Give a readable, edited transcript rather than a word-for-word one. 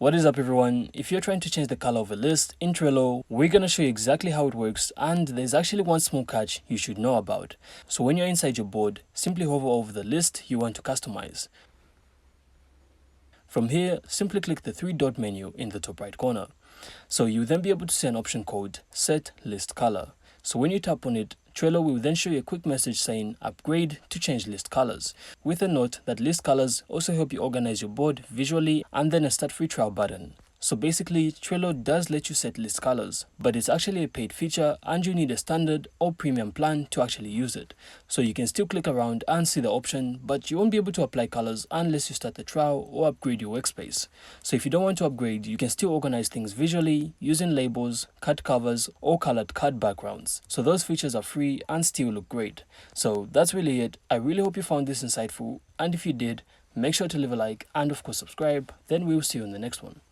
What is up everyone? If you're trying to change the color of a list in Trello, we're going to show you exactly how it works, and there's actually one small catch you should know about. So when you're inside your board, simply hover over the list you want to customize. From here, simply click the three-dot menu in the top right corner. So you'll then be able to see an option called Set List Color. So when you tap on it, Trello will then show you a quick message saying upgrade to change list colors, with a note that list colors also help you organize your board visually, and then a start free trial button. So basically, Trello does let you set list colors, but it's actually a paid feature and you need a standard or premium plan to actually use it. So you can still click around and see the option, but you won't be able to apply colors unless you start the trial or upgrade your workspace. So if you don't want to upgrade, you can still organize things visually using labels, cut covers, or colored card backgrounds. So those features are free and still look great. So that's really it. I really hope you found this insightful, and if you did, make sure to leave a like and of course subscribe. Then we'll see you in the next one.